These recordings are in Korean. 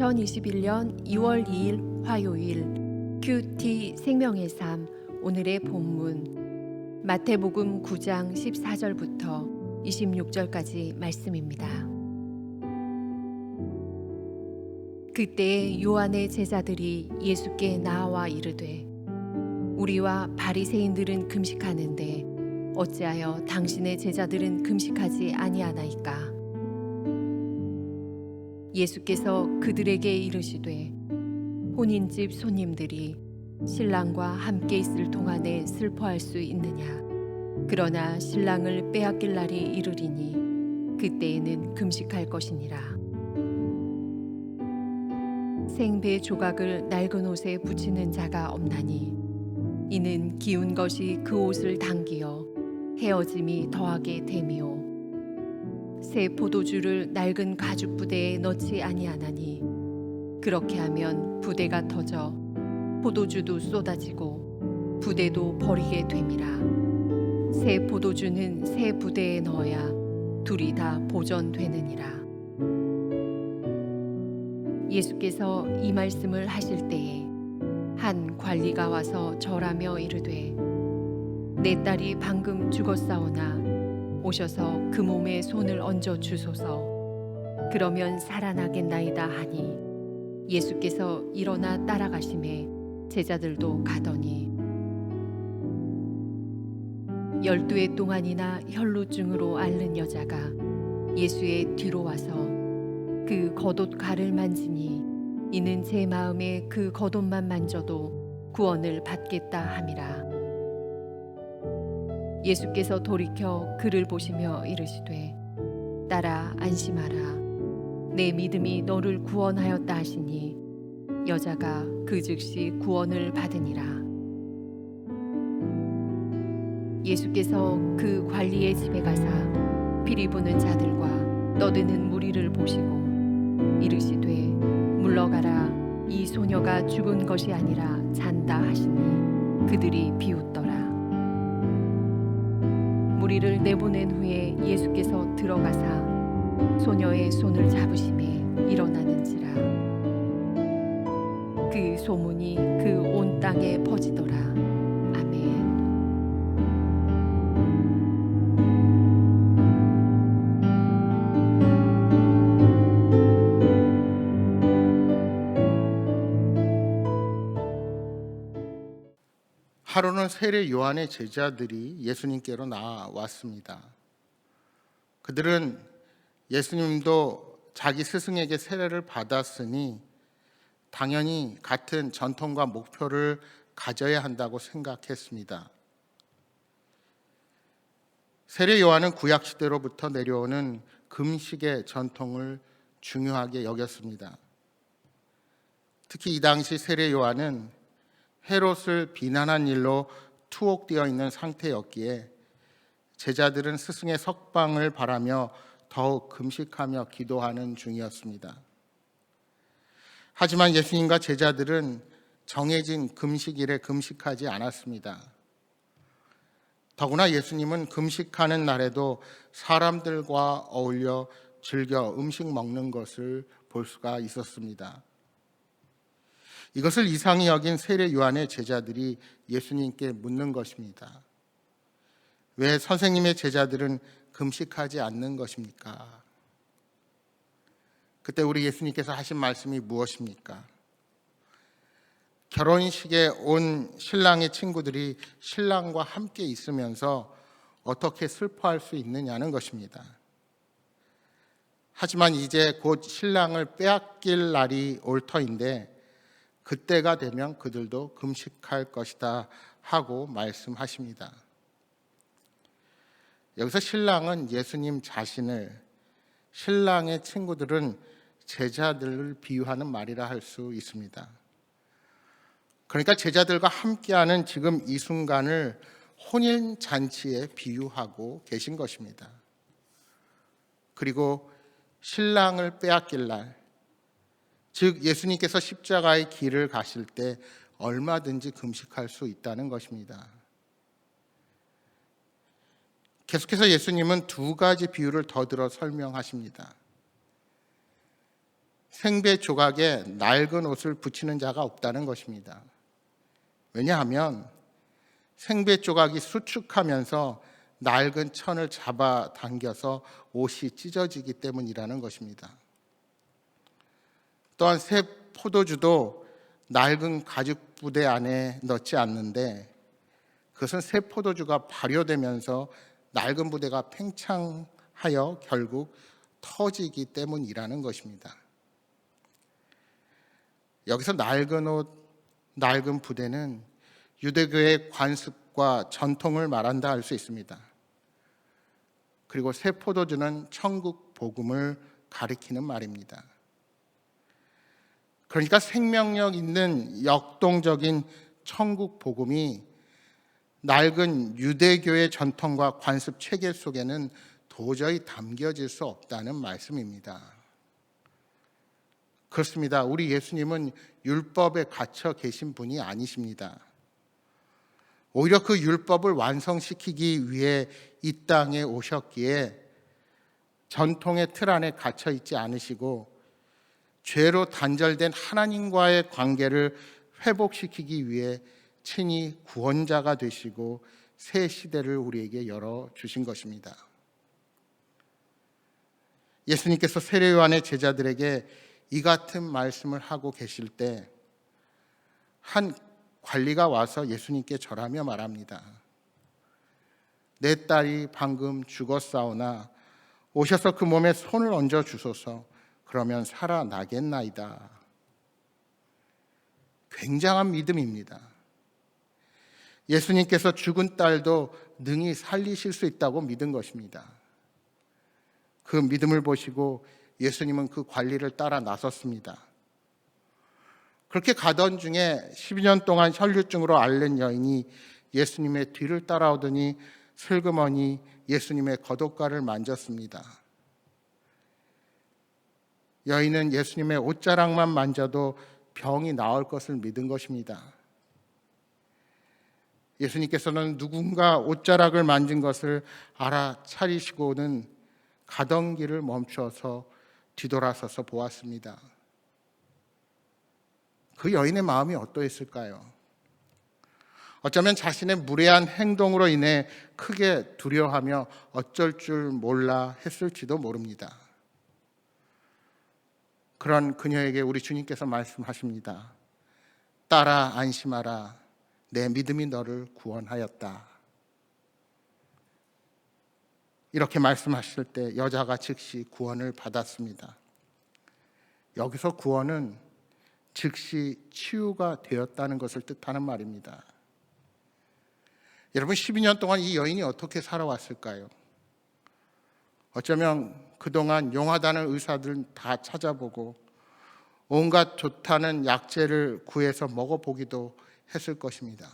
2021년 2월 2일 화요일 큐티 생명의 삶 오늘의 본문 마태복음 9장 14절부터 26절까지 말씀입니다. 그때 요한의 제자들이 예수께 나와 이르되 우리와 바리새인들은 금식하는데 어찌하여 당신의 제자들은 금식하지 아니하나이까? 예수께서 그들에게 이르시되 혼인집 손님들이 신랑과 함께 있을 동안에 슬퍼할 수 있느냐? 그러나 신랑을 빼앗길 날이 이르리니 그때에는 금식할 것이니라. 생배 조각을 낡은 옷에 붙이는 자가 없나니 이는 기운 것이 그 옷을 당기어 헤어짐이 더하게 됨이요 새 포도주를 낡은 가죽 부대에 넣지 아니하나니 그렇게 하면 부대가 터져 포도주도 쏟아지고 부대도 버리게 됨이라. 새 포도주는 새 부대에 넣어야 둘이 다 보존되느니라. 예수께서 이 말씀을 하실 때에 한 관리가 와서 절하며 이르되 내 딸이 방금 죽었사오나 오셔서 그 몸에 손을 얹어 주소서. 그러면 살아나겠나이다 하니 예수께서 일어나 따라가심에 제자들도 가더니 12해 동안이나 혈루증으로 앓는 여자가 예수의 뒤로 와서 그 겉옷 가를 만지니 이는 제 마음에 그 겉옷만 만져도 구원을 받겠다 함이라. 예수께서 돌이켜 그를 보시며 이르시되 딸아 안심하라 내 믿음이 너를 구원하였다 하시니 여자가 그 즉시 구원을 받으니라. 예수께서 그 관리의 집에 가사 피리 부는 자들과 떠드는 무리를 보시고 이르시되 물러가라 이 소녀가 죽은 것이 아니라 잔다 하시니 그들이 비웃더라. 무리를 내보낸 후에 예수께서 들어가사 소녀의 손을 잡으심에 일어나는지라. 그 소문이 그 온 땅에 퍼지더라. 아멘. 하루는 세례 요한의 제자들이 예수님께로 나왔습니다. 그들은 예수님도 자기 스승에게 세례를 받았으니 당연히 같은 전통과 목표를 가져야 한다고 생각했습니다. 세례 요한은 구약 시대로부터 내려오는 금식의 전통을 중요하게 여겼습니다. 특히 이 당시 세례 요한은 헤롯을 비난한 일로 투옥되어 있는 상태였기에 제자들은 스승의 석방을 바라며 더욱 금식하며 기도하는 중이었습니다. 하지만 예수님과 제자들은 정해진 금식일에 금식하지 않았습니다. 더구나 예수님은 금식하는 날에도 사람들과 어울려 즐겨 음식 먹는 것을 볼 수가 있었습니다. 이것을 이상히 여긴 세례 요한의 제자들이 예수님께 묻는 것입니다. 왜 선생님의 제자들은 금식하지 않는 것입니까? 그때 우리 예수님께서 하신 말씀이 무엇입니까? 결혼식에 온 신랑의 친구들이 신랑과 함께 있으면서 어떻게 슬퍼할 수 있느냐는 것입니다. 하지만 이제 곧 신랑을 빼앗길 날이 올 터인데 그때가 되면 그들도 금식할 것이다 하고 말씀하십니다. 여기서 신랑은 예수님 자신을, 신랑의 친구들은 제자들을 비유하는 말이라 할 수 있습니다. 그러니까 제자들과 함께하는 지금 이 순간을 혼인잔치에 비유하고 계신 것입니다. 그리고 신랑을 빼앗길 날, 즉 예수님께서 십자가의 길을 가실 때 얼마든지 금식할 수 있다는 것입니다. 계속해서 예수님은 두 가지 비유를 더 들어 설명하십니다. 생배 조각에 낡은 옷을 붙이는 자가 없다는 것입니다. 왜냐하면 생배 조각이 수축하면서 낡은 천을 잡아당겨서 옷이 찢어지기 때문이라는 것입니다. 또한 새 포도주도 낡은 가죽 부대 안에 넣지 않는데 그것은 새 포도주가 발효되면서 낡은 부대가 팽창하여 결국 터지기 때문이라는 것입니다. 여기서 낡은 옷, 낡은 부대는 유대교의 관습과 전통을 말한다 할 수 있습니다. 그리고 새 포도주는 천국 복음을 가리키는 말입니다. 그러니까 생명력 있는 역동적인 천국 복음이 낡은 유대교의 전통과 관습 체계 속에는 도저히 담겨질 수 없다는 말씀입니다. 그렇습니다. 우리 예수님은 율법에 갇혀 계신 분이 아니십니다. 오히려 그 율법을 완성시키기 위해 이 땅에 오셨기에 전통의 틀 안에 갇혀 있지 않으시고 죄로 단절된 하나님과의 관계를 회복시키기 위해 친히 구원자가 되시고 새 시대를 우리에게 열어주신 것입니다. 예수님께서 세례 요한의 제자들에게 이 같은 말씀을 하고 계실 때 한 관리가 와서 예수님께 절하며 말합니다. 내 딸이 방금 죽었사오나 오셔서 그 몸에 손을 얹어 주소서. 그러면 살아나겠나이다. 굉장한 믿음입니다. 예수님께서 죽은 딸도 능히 살리실 수 있다고 믿은 것입니다. 그 믿음을 보시고 예수님은 그 관리를 따라 나섰습니다. 그렇게 가던 중에 12년 동안 혈류증으로 앓는 여인이 예수님의 뒤를 따라오더니 슬그머니 예수님의 겉옷가를 만졌습니다. 여인은 예수님의 옷자락만 만져도 병이 나을 것을 믿은 것입니다. 예수님께서는 누군가 옷자락을 만진 것을 알아차리시고는 가던 길을 멈춰서 뒤돌아서서 보았습니다. 그 여인의 마음이 어떠했을까요? 어쩌면 자신의 무례한 행동으로 인해 크게 두려워하며 어쩔 줄 몰라 했을지도 모릅니다. 그런 그녀에게 우리 주님께서 말씀하십니다. 딸아 안심하라. 내 믿음이 너를 구원하였다. 이렇게 말씀하실 때 여자가 즉시 구원을 받았습니다. 여기서 구원은 즉시 치유가 되었다는 것을 뜻하는 말입니다. 여러분 12년 동안 이 여인이 어떻게 살아왔을까요? 어쩌면 그동안 용하다는 의사들 다 찾아보고 온갖 좋다는 약재를 구해서 먹어보기도 했을 것입니다.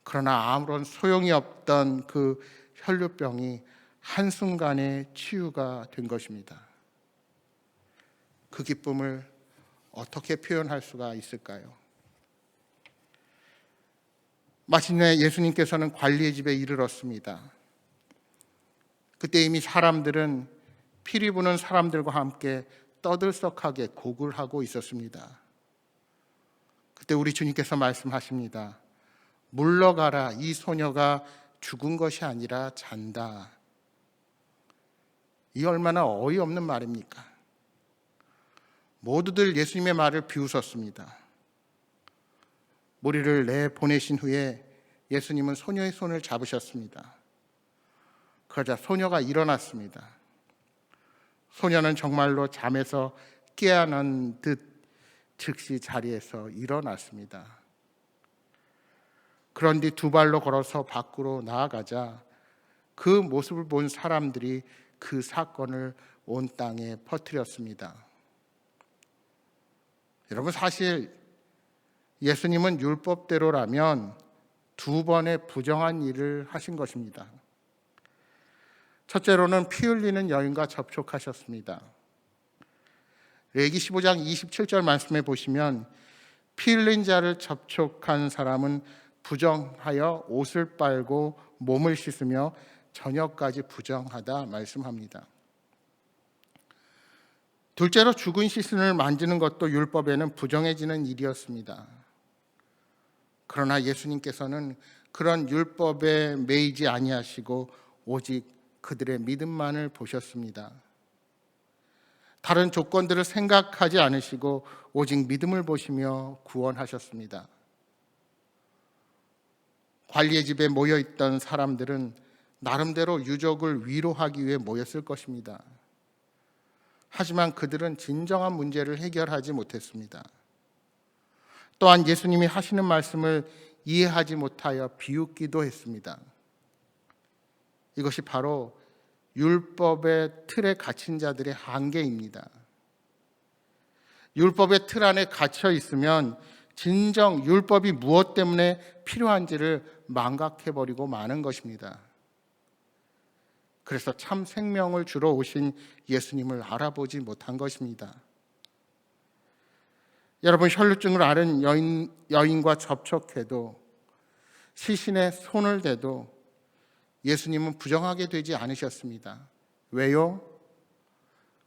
그러나 아무런 소용이 없던 그 혈류병이 한순간에 치유가 된 것입니다. 그 기쁨을 어떻게 표현할 수가 있을까요? 마침내 예수님께서는 관리의 집에 이르렀습니다. 그때 이미 사람들은 피리 부는 사람들과 함께 떠들썩하게 곡을 하고 있었습니다. 그때 우리 주님께서 말씀하십니다. 물러가라. 이 소녀가 죽은 것이 아니라 잔다. 이 얼마나 어이없는 말입니까? 모두들 예수님의 말을 비웃었습니다. 무리를 내보내신 후에 예수님은 소녀의 손을 잡으셨습니다. 그러자 소녀가 일어났습니다. 소녀는 정말로 잠에서 깨어난 듯 즉시 자리에서 일어났습니다. 그런 뒤 두 발로 걸어서 밖으로 나아가자 그 모습을 본 사람들이 그 사건을 온 땅에 퍼뜨렸습니다. 여러분 사실 예수님은 율법대로라면 두 번의 부정한 일을 하신 것입니다. 첫째로는 피 흘리는 여인과 접촉하셨습니다. 레위기 15장 27절 말씀에 보시면 피 흘린 자를 접촉한 사람은 부정하여 옷을 빨고 몸을 씻으며 저녁까지 부정하다 말씀합니다. 둘째로 죽은 시신을 만지는 것도 율법에는 부정해지는 일이었습니다. 그러나 예수님께서는 그런 율법에 매이지 아니하시고 오직 그들의 믿음만을 보셨습니다. 다른 조건들을 생각하지 않으시고 오직 믿음을 보시며 구원하셨습니다. 관리의 집에 모여있던 사람들은 나름대로 유족을 위로하기 위해 모였을 것입니다. 하지만 그들은 진정한 문제를 해결하지 못했습니다. 또한 예수님이 하시는 말씀을 이해하지 못하여 비웃기도 했습니다. 이것이 바로 율법의 틀에 갇힌 자들의 한계입니다. 율법의 틀 안에 갇혀 있으면 진정 율법이 무엇 때문에 필요한지를 망각해버리고 마는 것입니다. 그래서 참 생명을 주러 오신 예수님을 알아보지 못한 것입니다. 여러분, 혈루증을 앓은 여인과 접촉해도 시신에 손을 대도 예수님은 부정하게 되지 않으셨습니다. 왜요?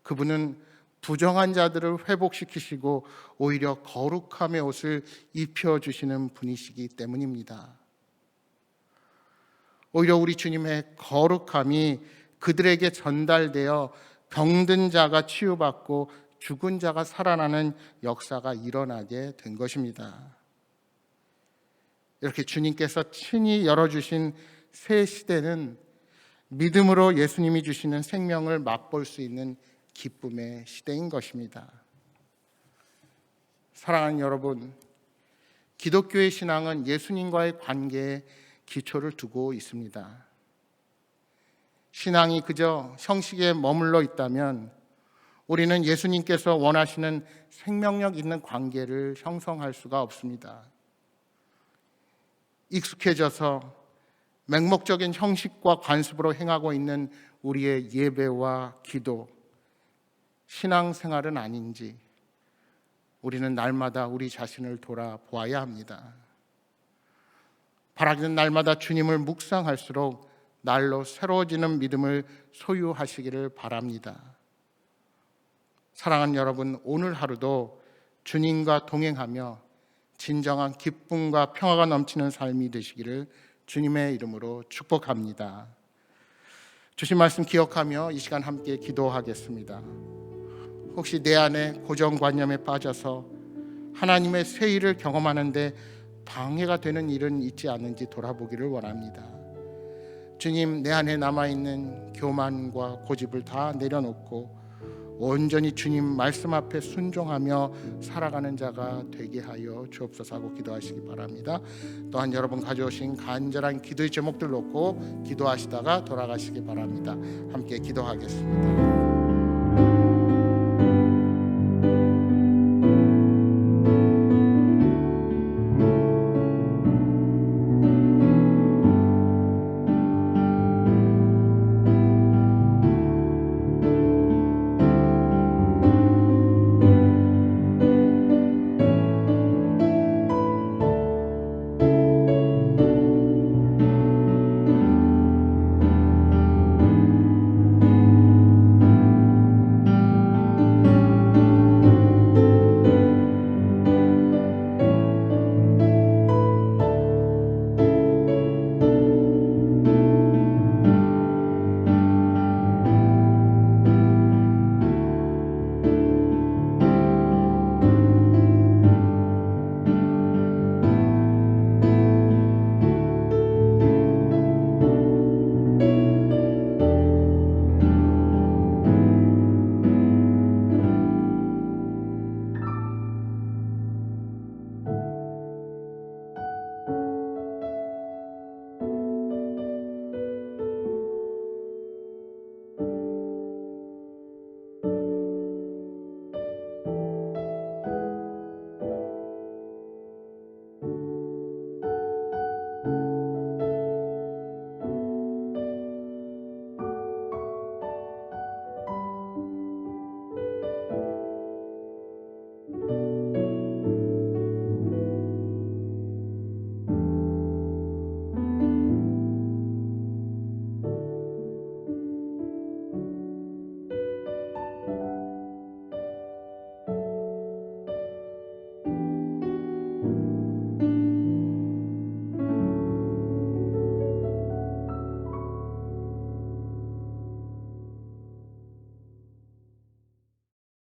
그분은 부정한 자들을 회복시키시고 오히려 거룩함의 옷을 입혀주시는 분이시기 때문입니다. 오히려 우리 주님의 거룩함이 그들에게 전달되어 병든 자가 치유받고 죽은 자가 살아나는 역사가 일어나게 된 것입니다. 이렇게 주님께서 친히 열어주신 새 시대는 믿음으로 예수님이 주시는 생명을 맛볼 수 있는 기쁨의 시대인 것입니다. 사랑하는 여러분, 기독교의 신앙은 예수님과의 관계에 기초를 두고 있습니다. 신앙이 그저 형식에 머물러 있다면 우리는 예수님께서 원하시는 생명력 있는 관계를 형성할 수가 없습니다. 익숙해져서 맹목적인 형식과 관습으로 행하고 있는 우리의 예배와 기도, 신앙생활은 아닌지 우리는 날마다 우리 자신을 돌아보아야 합니다. 바라기는 날마다 주님을 묵상할수록 날로 새로워지는 믿음을 소유하시기를 바랍니다. 사랑하는 여러분, 오늘 하루도 주님과 동행하며 진정한 기쁨과 평화가 넘치는 삶이 되시기를 주님의 이름으로 축복합니다. 주신 말씀 기억하며 이 시간 함께 기도하겠습니다. 혹시 내 안에 고정관념에 빠져서 하나님의 새 일을 경험하는데 방해가 되는 일은 있지 않은지 돌아보기를 원합니다. 주님, 내 안에 남아있는 교만과 고집을 다 내려놓고 온전히 주님 말씀 앞에 순종하며 살아가는 자가 되게 하여 주옵소서 하고 기도하시기 바랍니다. 또한 여러분 가져오신 간절한 기도의 제목들 놓고 기도하시다가 돌아가시기 바랍니다. 함께 기도하겠습니다.